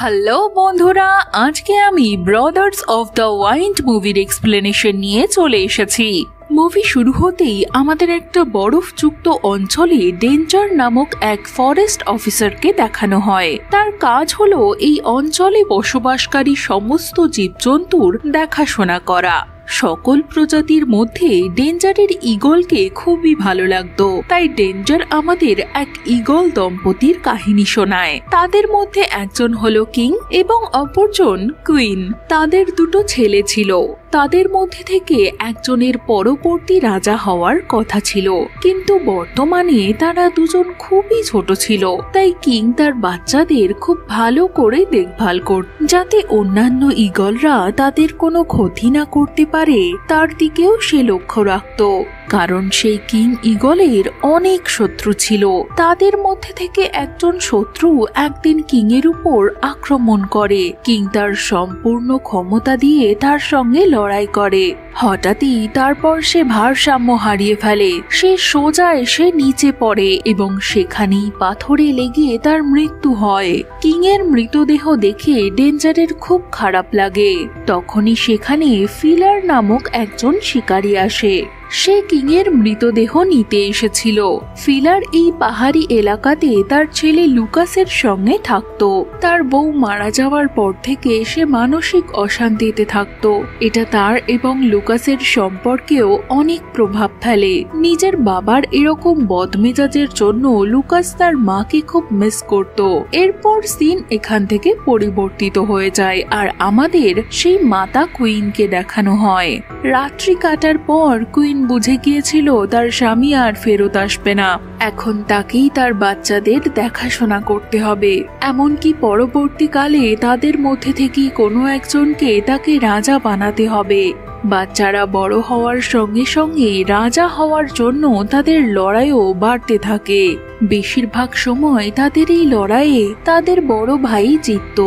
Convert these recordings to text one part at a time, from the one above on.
Hello বন্ধুরা, আজকে আমি ব্রাদার্স অফ দ্য ওয়াইল্ড মুভির এক্সপ্লেনেশন নিয়ে চলে এসেছি। মুভি শুরু হতেই আমাদের একটা বরফযুক্ত অঞ্চলে ডেঞ্জার নামক এক ফরেস্ট অফিসারকে দেখানো হয়। তার কাজ হলো এই অঞ্চলে বসবাসকারী সমস্ত জীবজন্তুর দেখাশোনা করা। সকল প্রজাতির মধ্যে ডেঞ্জারের ঈগলকে খুবই ভালো লাগতো, তাই ডেঞ্জার আমাদের এক ঈগল দম্পতির কাহিনী শোনায়। তাদের মধ্যে একজন হলো কিং এবং অপরজন কুইন। তাদের দুটো ছেলে ছিল। তাদের মধ্যে থেকে একজনের পরবর্তী রাজা হওয়ার কথা ছিল, কিন্তু বর্তমানে তারা দুজন খুবই ছোট ছিল। তাই কিং তার বাচ্চাদের খুব ভালো করে দেখভাল করত, যাতে অন্যান্য ঈগলরা তাদের কোনো ক্ষতি না করতে পারে তার দিকেও সে লক্ষ্য রাখত। কারণ সেই কিং ঈগলের অনেক শত্রু ছিল। তাদের মধ্যে থেকে একজন শত্রু একদিন কিং এর উপর আক্রমণ করে। কিং তার সম্পূর্ণ ক্ষমতা দিয়ে তার সঙ্গে লড়াই করে। হঠাৎই তারপর সে ভারসাম্য হারিয়ে ফেলে। সে সোজা এসে নিচে পড়ে এবং সেখানেই পাথরে লেগে তার মৃত্যু হয়। কিং এর মৃতদেহ দেখে ডেঞ্জারের খুব খারাপ লাগে। তখনই সেখানে ফিলার নামক একজন শিকারী আসে। সে কিং এর মৃতদেহ নিতে এসেছিল। ফিলার এই পাহাড়ি এলাকাতে তার ছেলে লুকাসের সঙ্গে থাকতো। তার বউ মারা যাওয়ার পর থেকে সে মানসিক অশান্তিতে থাকতো। এটা তার এবং লুকাসের সম্পর্কেও অনেক প্রভাব ফেলে। নিজের বাবার এরকম বদমেজাজের জন্য লুকাস তার মাকে খুব মিস করত। এরপর সিন এখান থেকে পরিবর্তিত হয়ে যায় আর আমাদের সেই মাতা কুইনকে দেখানো হয়। রাত্রি কাটার পর কুইন বুঝে গিয়েছিল তার স্বামী আর ফেরত আসবে না। এখন তাকেই তার বাচ্চাদের দেখাশোনা করতে হবে। এমনকি পরবর্তীকালে তাদের মধ্যে থেকেই কোনো একজনকে তাকে রাজা বানাতে হবে। বাচ্চারা বড় হওয়ার সঙ্গে সঙ্গে রাজা হওয়ার জন্য তাদের লড়াইও বাড়তে থাকে। বেশিরভাগ সময় তাদের এই লড়াইয়ে তাদের বড় ভাই জিতত।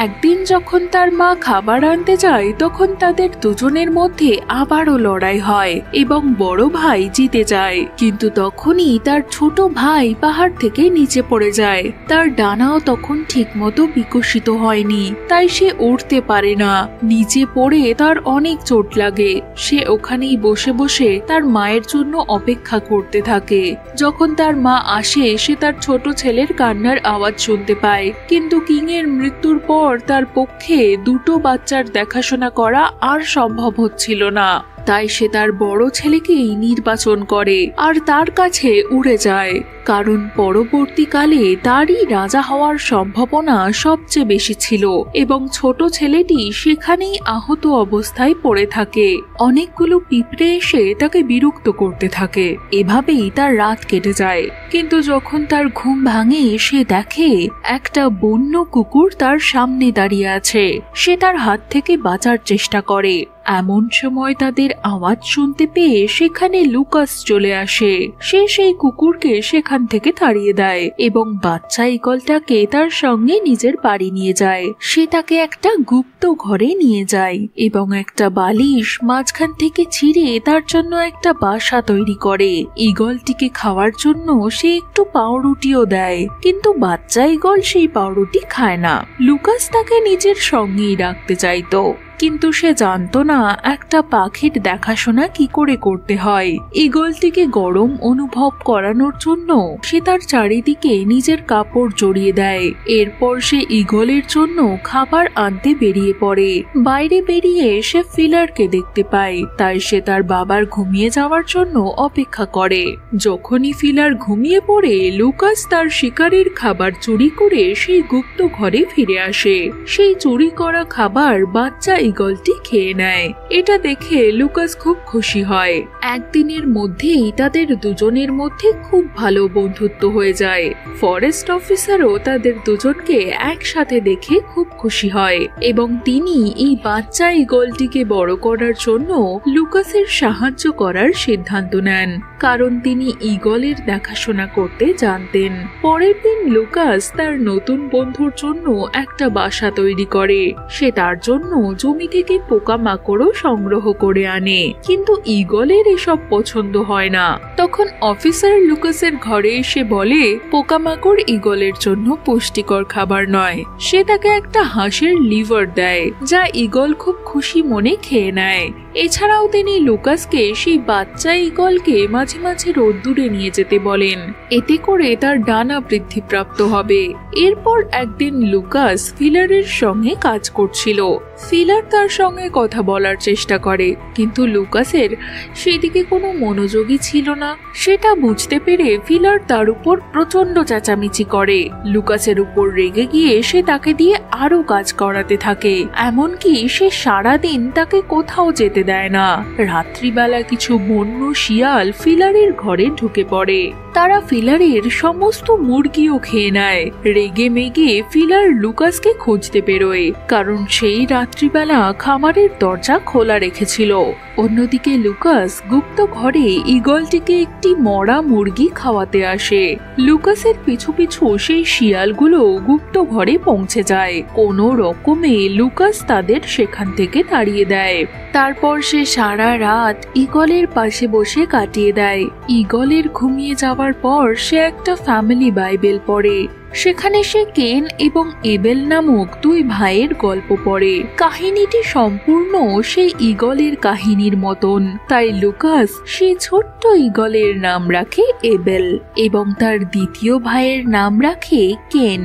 একদিন যখন তার মা খাবার আনতে যায়, তখন তাদের দুজনের মধ্যে আবারও লড়াই হয় এবং বড় ভাই জিতে যায়। কিন্তু তখনই তার ছোট ভাই পাহাড় থেকে নিচে পড়ে যায়। তার ডানাও তখন ঠিকমতো বিকশিত হয়নি, তাই সে উঠতে পারে না। নিচে পড়ে তার অনেক চোট লাগে। সে ওখানেই বসে বসে তার মায়ের জন্য অপেক্ষা করতে থাকে। যখন তার মা আসে, সে তার ছোট ছেলের কান্নার আওয়াজ শুনতে পায়। কিন্তু কিং এর মৃত্যুর পর তার পক্ষে দুটো বাচ্চার দেখাশোনা করা আর সম্ভব হচ্ছিল না। তাই সে তার বড় ছেলেকেই নির্বাচন করে আর তার কাছে উড়ে যায়। কারণ পরবর্তীকালে তারই রাজা হওয়ার সম্ভাবনা সবচেয়ে বেশি ছিল এবং ছোট ছেলেটি সেখানেই আহত অবস্থায় পড়ে থাকে। অনেকগুলো পিঁপড়ে এসে তাকে বিরক্ত করতে থাকে। এভাবেই তার রাত কেটে যায়। কিন্তু যখন তার ঘুম ভাঙে, সে দেখে একটা বন্য কুকুর তার সামনে দাঁড়িয়ে আছে। সে তার হাত থেকে বাঁচার চেষ্টা করে। এমন সময় তাদের আওয়াজ শুনতে পেয়ে সেখানে লুকাস চলে আসে। সে সেই কুকুরকে সেখান থেকে তাড়িয়ে দেয় এবং বাচ্চা ঈগলটাকে তার সঙ্গে নিজের বাড়ি নিয়ে যায়। সে তাকে একটা গুপ্ত ঘরে নিয়ে যায় এবং একটা বালিশ মাঝখান থেকে ছিঁড়ে তার জন্য একটা বাসা তৈরি করে। ঈগলটিকে খাওয়ার জন্য সে একটু পাউরুটিও দেয়, কিন্তু বাচ্চা ঈগল সেই পাউরুটি খায় না। লুকাস তাকে নিজের সঙ্গেই রাখতে চাইতো, কিন্তু সে জানতো না একটা পাখির দেখাশোনা কি করে করতে হয়। ঈগলটিকে গরম অনুভব করানোর জন্য সে তার চারিদিকে নিজের কাপড় জড়িয়ে দেয়। এরপর সে ঈগলের জন্য খাবার আনতে বেরিয়ে পড়ে। বাইরে বেরিয়ে সে ফিলারকে দেখতে পায়, তাই সে তার বাবার ঘুমিয়ে যাওয়ার জন্য অপেক্ষা করে। যখনই ফিলার ঘুমিয়ে পড়ে, লুকাস তার শিকারের খাবার চুরি করে সেই গুপ্ত ঘরে ফিরে আসে। সেই চুরি করা খাবার বাচ্চা ঈগলটি খেয়ে নেয়। এটা দেখে লুকাস খুব খুশি হয়। একদিনের মধ্যেই তাদের দুজনের মধ্যে খুব ভালো বন্ধুত্ব হয়ে যায়। ফরেস্ট অফিসারও তাদের দুজনকে একসাথে দেখে খুব খুশি হয় এবং তিনি এই বাচ্চা ঈগলটিকে বড় করার জন্য লুকাসের সাহায্য করার সিদ্ধান্ত নেন। কারণ তিনি ঈগলের দেখাশোনা করতে জানতেন। পরের দিন লুকাস তার নতুন বন্ধুর জন্য একটা বাসা তৈরি করে। সে তার জন্য জমি থেকে পোকামাকড়ও সংগ্রহ করে আনে, কিন্তু ঈগলের এসব পছন্দ হয় না। তখন অফিসার লুকাসের ঘরে এসে বলে পোকামাকড় ঈগলের জন্য পুষ্টিকর খাবার নয়। সে তাকে একটা হাঁসের লিভার দেয়, যা ঈগল খুব খুশি মনে খেয়ে নেয়। এছাড়াও তিনি লুকাসকে সেই বাচ্চা ঈগলকে মাঝে মাঝে রোদ্দুরে নিয়ে যেতে বলেন, এতে করে তার ডানা বৃদ্ধিপ্রাপ্ত হবে। এরপর একদিন লুকাস ফিলারের সঙ্গে কাজ করছিল। ফিলার তার সঙ্গে কথা বলার চেষ্টা করে, কিন্তু লুকাসের সেদিকে কোনো মনোযোগই ছিল না। সেটা বুঝতে পেরে ফিলার তার উপর প্রচন্ড চেঁচামেচি করে। লুকাসের উপর রেগে গিয়ে সে তাকে দিয়ে আরো কাজ করাতে থাকে, এমনকি সে সারাদিন তাকে কোথাও যেতে দেয় না। রাত্রিবেলা কিছু বন্য শিয়াল ফিলারের ঘরে ঢুকে পড়ে। তারা ফিলারের সমস্ত মুরগিও খেয়ে নেয়। রেগে মেগে ফিলার লুকাসকে খুঁজতে বেরোয়, কারণ সেই রাত্রিবেলা খামারের দরজা খোলা রেখেছিল। অন্যদিকে লুকাস গুপ্ত ঘরে ঈগলটিকে একটি মরা মুরগি খাওয়াতে আসে। লুকাসের পিছু পিছু সেই শিয়ালগুলো গুপ্ত ঘরে পৌঁছে যায়। কোনো রকমে লুকাস তাদের সেখান থেকে তাড়িয়ে দেয়। তারপর সে সারা রাত ঈগলের পাশে বসে কাটিয়ে দেয়। ঈগলের ঘুমিয়ে যাওয়ার পর সে একটা ফ্যামিলি বাইবেল পড়ে। সেখানে সে কেন এবং এবেল নামক দুই ভাইয়ের গল্প পড়ে। কাহিনীটি সম্পূর্ণ সেই ঈগলের কাহিনীর মতন। তাই লুকাস সেই ছোট্ট ঈগলের নাম রাখে এবেল এবং তার দ্বিতীয় ভাইয়ের নাম রাখে কেন।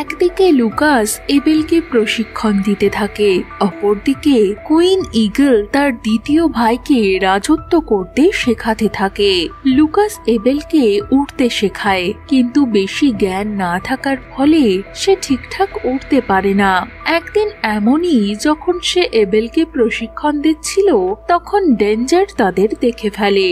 একদিকে লুকাস এবেলকে প্রশিক্ষণ দিতে থাকে, অপরদিকে কুইন ঈগল তার দ্বিতীয় ভাইকে রাজত্ব করতে শেখাতে থাকে। লুকাস এবেলকে উড়তে শেখায়, কিন্তু বেশি জ্ঞান না থাকার ফলে সে ঠিকঠাক উড়তে পারে না। একদিন এমনই যখন সে এবেলকে প্রশিক্ষণ দিচ্ছিল, তখন ডেঞ্জার তাদের দেখে ফেলে।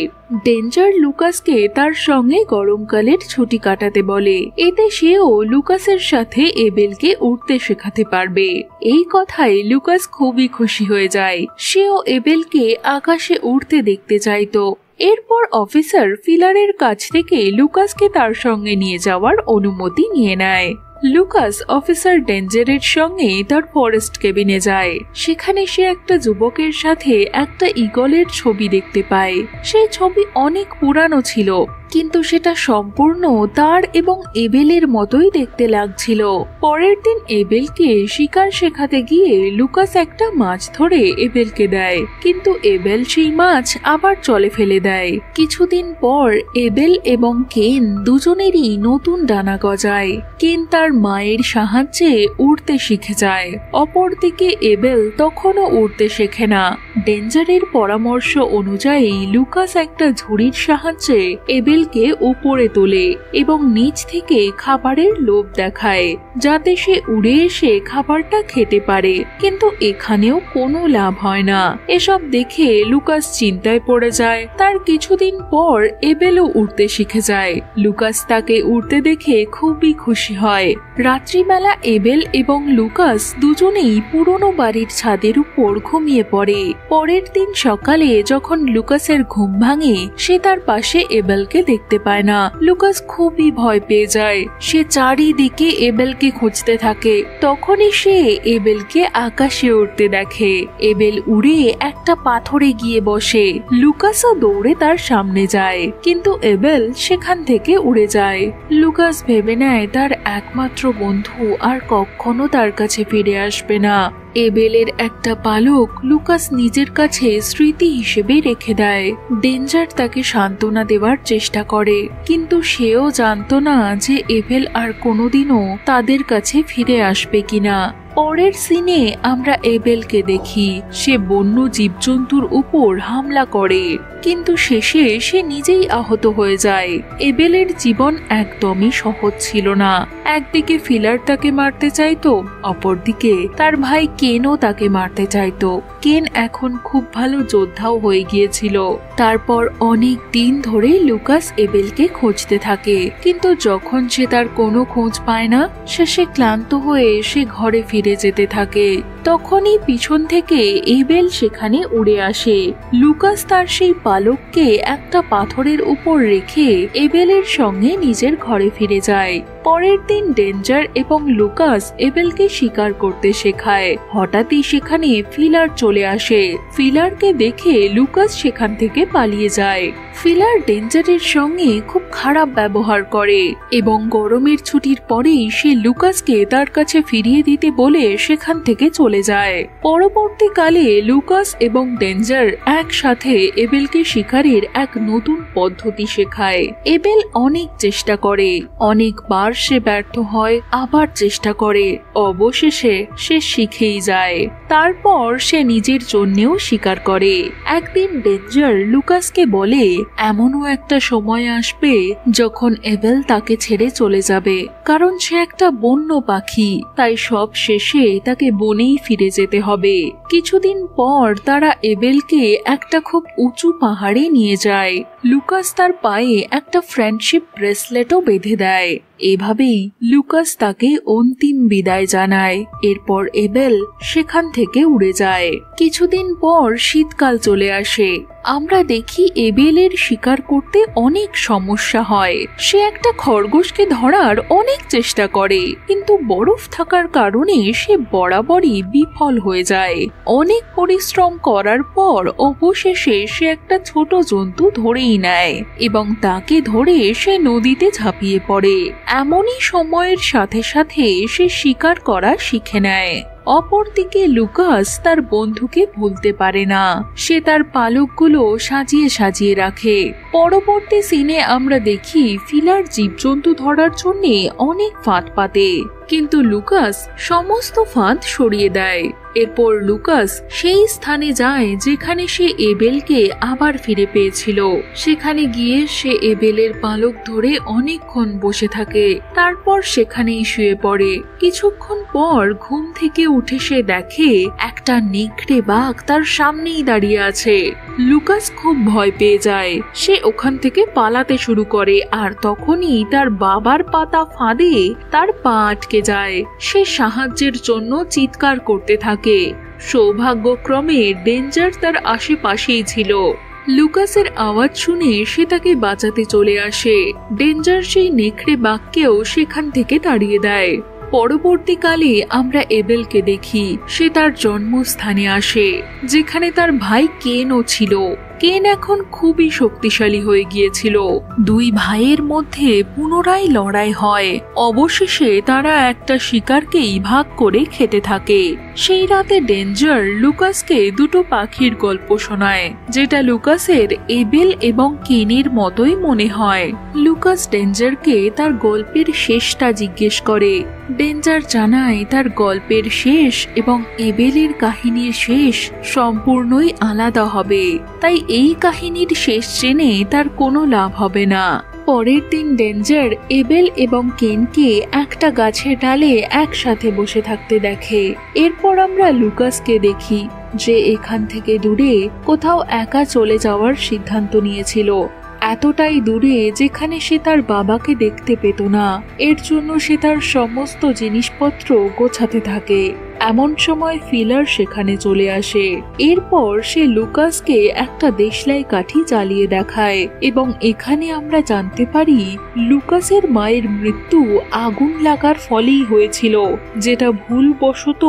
ডেঞ্জার লুকাসকে তার সঙ্গে গরমকালের ছুটি কাটাতে বলে, এতে সেও লুকাসের সাথে এবেলকে উড়তে শেখাতে পারবে। এই কথায় লুকাস খুবই খুশি হয়ে যায়। সেও এবেলকে আকাশে উড়তে দেখতে চাইতো। এরপর অফিসার ফিলারের কাছ থেকে লুকাসকে তার সঙ্গে নিয়ে যাওয়ার অনুমতি নিয়ে নেয়। লুকাস অফিসার ডেঞ্জারের সঙ্গে তার ফরেস্ট কেবিনে যায়। সেখানে সে একটা যুবকের সাথে একটা ঈগলের ছবি দেখতে পায়। সেই ছবি অনেক পুরানো ছিল, কিন্তু সেটা সম্পূর্ণ তার এবং এবেলের মতোই দেখতে লাগছিল। পরের দিন এবেলকে শিকার শেখাতে গিয়ে লুকাস একটা মাছ ধরে এবেলকে দেয়, কিন্তু এবেল সেই মাছ আবার জলে ফেলে দেয়। কিছুদিন পর এবেল এবং কেন দুজনেরই নতুন ডানা গজায়। কেন তার মায়ের সাহায্যে উড়তে শিখে যায়, অপরদিকে এবেল তখনও উড়তে শেখে না। ডেঞ্জারের পরামর্শ অনুযায়ী লুকাস একটা ঝুড়ির সাহায্যে এবেলকে উপরে তোলে এবং নিচ থেকে খাবারের লোভ দেখায়, যাতে সে উড়ে এসে খাবারটা খেতে পারে। কিন্তু এখানেও কোনো লাভ হয় না। এসব দেখে লুকাস চিন্তায় পড়ে যায়। তার কিছুদিন পর এবেলও উড়তে শিখে যায়। লুকাস তাকে উড়তে দেখে খুবই খুশি হয়। রাত্রিবেলা এবেল এবং লুকাস দুজনেই পুরনো বাড়ির ছাদের উপর ঘুমিয়ে পড়ে। পরের দিন সকালে যখন লুকাসের ঘুম ভাঙে, সে তার পাশে এবেলকে দেখতে পায় না। লুকাস খুবই ভয় পেয়ে যায়। সে চারিদিকে এবেলকে খুঁজতে থাকে। তখনই সে এবেলকে আকাশে উড়তে দেখে। এবেল উড়ে একটা পাথরে গিয়ে বসে। লুকাসও দৌড়ে তার সামনে যায়, কিন্তু এবেল সেখান থেকে উড়ে যায়। লুকাস ভেবে নেয় তার একমাত্র বন্ধু আর কখনো তার কাছে ফিরে আসবে না। এবেলের একটা পালক লুকাস নিজের কাছে স্মৃতি হিসেবে রেখে দেয়। ডেঞ্জার তাকে সান্ত্বনা দেওয়ার চেষ্টা করে, কিন্তু সেও জানতো না যে এবেল আর কোনোদিনও তাদের কাছে ফিরে আসবে কিনা। পরের সিনে আমরা এবেলকে দেখি সে বন্য জীবজন্তুর উপর হামলা করে, কিন্তু শেষে সে নিজেই আহত হয়ে যায়। এবেলের জীবন একদমই সহজ ছিল না। একদিকে ফিলার তাকে মারতে চাইতো, অপরদিকে তার ভাই কেনও তাকে মারতে চাইতো। কেন এখন খুব ভালো যোদ্ধাও হয়ে গিয়েছিল। তারপর অনেক দিন ধরে লুকাস এবেলকে খুঁজতে থাকে, কিন্তু যখন সে তার কোনো খোঁজ পায় না, শেষে ক্লান্ত হয়ে সে ঘরে ফিরে যেতে থাকে। তখনই পিছন থেকে এবেল সেখানে উড়ে আসে। লুকাস তার সেই পালককে একটা পাথরের উপর রেখে এবেলের সঙ্গে নিজের ঘরে ফিরে যায়। পরের দিন ডেঞ্জার এবং লুকাস এবেলকে শিকার করতে শেখায়। হঠাৎই সেখানে ফিলার চলে আসে। ফিলারকে দেখে লুকাস সেখান থেকে পালিয়ে যায়। ফিলার ডেঞ্জারের সঙ্গে খুব খারাপ ব্যবহার করে এবং গরমের ছুটির পরেই সে লুকাসকে তার কাছে ফিরিয়ে দিতে বলে সেখান থেকে চলে যায়। পরবর্তীকালে লুকাস এবং ডেঞ্জার একসাথে এবেলকে শিকারের এক নতুন পদ্ধতি শেখায়। এবেল অনেক চেষ্টা করে, অনেকবার সে ব্যর্থ হয়, আবার চেষ্টা করে, অবশেষে সে শিখেই যায়। তারপর সে নিজের জন্যেও শিকার করে। একদিন ডেঞ্জার লুকাসকে বলে এমনও একটা সময় আসবে যখন এবেল তাকে ছেড়ে চলে যাবে, কারণ সে একটা বন্য পাখি, তাই সব শেষে তাকে বনেই ফিরে যেতে হবে। কিছুদিন পর তারা এবেলকে একটা খুব উঁচু পাহাড়ে নিয়ে যায়। লুকাস তার পায়ে একটা ফ্রেন্ডশিপ ব্রেসলেটও বেঁধে দেয়। এভাবেই লুকাস তাকে অন্তিম বিদায় জানায়। এরপর এবেল সেখান থেকে উড়ে যায়। কিছুদিন পর শীতকাল চলে আসে। আমরা দেখি এবেলের শিকার করতে অনেক সমস্যা হয়। সে একটা খরগোশকে ধরার অনেক চেষ্টা করে, কিন্তু বরফ থাকার কারণে সে বরাবরই বিফল হয়ে যায়। অনেক পরিশ্রম করার পর অবশেষে সে একটা ছোট জন্তু ধরেই নেয় এবং তাকে ধরে সে নদীতে ঝাঁপিয়ে পড়ে। এমনই সময়ের সাথে সাথে সে শিকার করা শিখে নেয়। অপরদিকে লুকাস তার বন্ধুকে ভুলতে পারে না। সে তার পালকগুলো সাজিয়ে সাজিয়ে রাখে। পরবর্তী সিনে আমরা দেখি ফিলার জীবজন্তু ধরার জন্য অনেক ফাঁদ পাতে, কিন্তু লুকাস সমস্ত ফাঁদ সরিয়ে দেয়। এরপর লুকাস সেই স্থানে যায় যেখানে সে এবেলকে আবার ফিরে পেয়েছিল। সেখানে গিয়ে সে এবেলের পালক ধরে অনেকক্ষণ বসে থাকে, তারপর সেখানেই শুয়ে পড়ে। কিছুক্ষণ পর ঘুম থেকে উঠে সে দেখে একটা নেকড়ে বাঘ তার সামনেই দাঁড়িয়ে আছে। লুকাস খুব ভয় পেয়ে যায়। সে ওখান থেকে পালাতে শুরু করে, আর তখনই তার বাবার পাতা ফাঁদে তার পা আটকে যায়। সে সাহায্যের জন্য চিৎকার করতে থাকে। সৌভাগ্যক্রমে ডেঞ্জার তার আশেপাশেই ছিল। লুকাসের আওয়াজ শুনে সে তাকে বাঁচাতে চলে আসে। ডেঞ্জার সেই নেকড়ে বাঘকেও সেখান থেকে তাড়িয়ে দেয়। পরবর্তীকালে আমরা এবেলকে দেখি। সে তার জন্মস্থানে আসে, যেখানে তার ভাই কেনও ছিল। কেন এখন খুবই শক্তিশালী হয়ে গিয়েছিল। দুই ভাইয়ের মধ্যে পুনরায় লড়াই হয়। অবশেষে তারা একটা শিকারকেই ভাগ করে খেতে থাকে। সেই রাতে ডেঞ্জার লুকাসকে দুটো পাখির গল্প শোনায়, যেটা লুকাসের এবেল এবং কেনের মতোই মনে হয়। লুকাস ডেঞ্জারকে তার গল্পের শেষটা জিজ্ঞেস করে। ডেঞ্জার জানায় তার গল্পের শেষ এবং এবেলের কাহিনীর শেষ সম্পূর্ণই আলাদা হবে, তাই এই কাহিনীর শেষ জেনে তার কোনো লাভ হবে না। পরের দিন ডেঞ্জার এবেল এবং কেনকে একটা গাছের ডালে একসাথে বসে থাকতে দেখে। এরপর আমরা লুকাসকে দেখি, যে এখান থেকে দূরে কোথাও একা চলে যাওয়ার সিদ্ধান্ত নিয়েছিল। এতটাই দূরে যেখানে সে তার বাবাকে দেখতে পেত না। এর জন্য সে তার সমস্ত জিনিসপত্র গোছাতে থাকে। এমন সময় ফিলার সেখানে চলে আসে। এরপর সে লুকাসকে একটা দেশলাই কাঠি জ্বালিয়ে দেখায় এবং এখানে আমরা জানতে পারি লুকাসের মায়ের মৃত্যু আগুন লাগার ফলেই হয়েছিল, যেটা ভুলবশত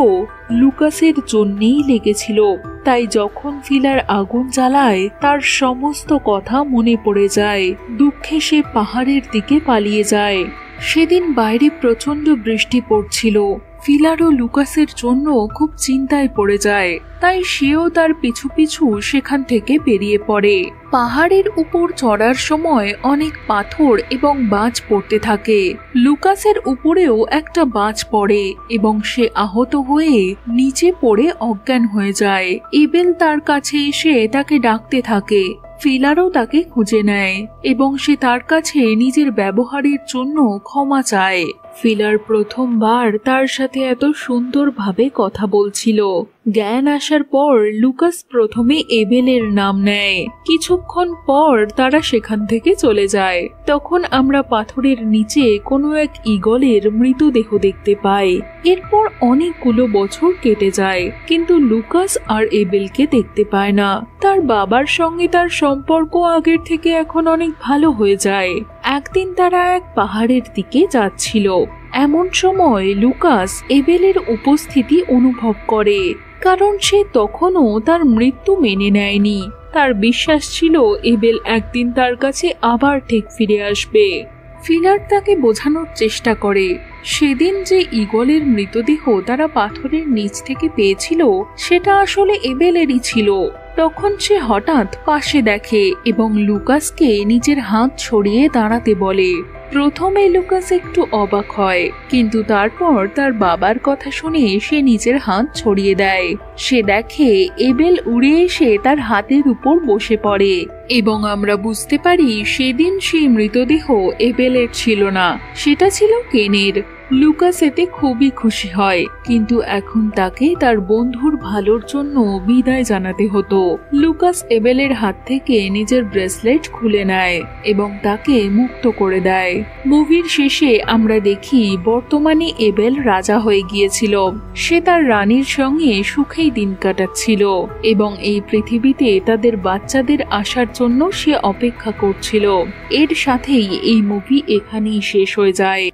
লুকাসের জন্যেই লেগেছিল। তাই যখন ফিলার আগুন জ্বালায় তার সমস্ত কথা মনে পড়ে যায়। দুঃখে সে পাহাড়ের দিকে পালিয়ে যায়। সেদিন বাইরে প্রচন্ড বৃষ্টি পড়ছিল। ফিলারও লুকাসের জন্য খুব চিন্তায় পড়ে যায়, তাই সেও তার পিছু পিছু সেখান থেকে বেরিয়ে পড়ে। পাহাড়ের উপর চড়ার সময় অনেক পাথর এবং বাজ পড়তে থাকে। লুকাসের উপরেও একটা বাজ পড়ে এবং সে আহত হয়ে নিচে পড়ে অজ্ঞান হয়ে যায়। এবেল তার কাছে এসে তাকে ডাকতে থাকে। ফিলারও তাকে খুঁজে নেয় এবং সে তার কাছে নিজের ব্যবহারের জন্য ক্ষমা চায়। ফিলার প্রথমবার তার সাথে এত সুন্দরভাবে কথা বলছিল। জ্ঞান আসার পর লুকাস প্রথমে এবেলের নাম নেয়। কিছুক্ষণ পর তারা সেখান থেকে চলে যায়। তখন আমরা পাথরের নিচে কোনো এক ঈগলের মৃতদেহ দেখতে পাই। এরপর অনেকগুলো বছর কেটে যায়, কিন্তু লুকাস আর এবেলকে দেখতে পায় না। তার বাবার সঙ্গে তার সম্পর্ক আগের থেকে এখন অনেক ভালো হয়ে যায়। একদিন তারা এক পাহাড়ের দিকে যাচ্ছিল। এমন সময় লুকাস এবেলের উপস্থিতি অনুভব করে, কারণ সে তখনও তার মৃত্যু মেনে নেয়নি। তার বিশ্বাস ছিল এবেল একদিন তার কাছে আবার ঠিক ফিরে আসবে। ফিলার তাকে বোঝানোর চেষ্টা করে সেদিন যে ঈগলের মৃতদেহ তারা পাথরের নিচ থেকে পেয়েছিল সেটা আসলে এবেলেরই ছিল। তখন সে হঠাৎ পাশে দেখে এবং লুকাসকে নিজের হাত ছড়িয়ে দাঁড়াতে বলে। প্রথমে লুকাস একটু অবাক হয়, কিন্তু তারপর তার বাবার কথা শুনে সে নিজের হাত ছড়িয়ে দেয়। সে দেখে এবেল উড়ে এসে তার হাতের উপর বসে পড়ে এবং আমরা বুঝতে পারি সেদিন সেই মৃতদেহ এবেলের ছিল না, সেটা ছিল কেনের। লুকাস এতে খুবই খুশি হয়, কিন্তু এখন তাকে তার বন্ধুর ভালোর জন্য বিদায় জানাতে হতো। লুকাস এবেলের হাত থেকে নিজের ব্রেসলেট খুলে নেয় এবং তাকে মুক্ত করে দেয়। মুভির শেষে আমরা দেখি বর্তমানে এবেল রাজা হয়ে গিয়েছিল। সে তার রানীর সঙ্গে সুখেই দিন কাটাচ্ছিল এবং এই পৃথিবীতে তাদের বাচ্চাদের আসার জন্য সে অপেক্ষা করছিল। এর সাথেই এই মুভি এখানেই শেষ হয়ে যায়।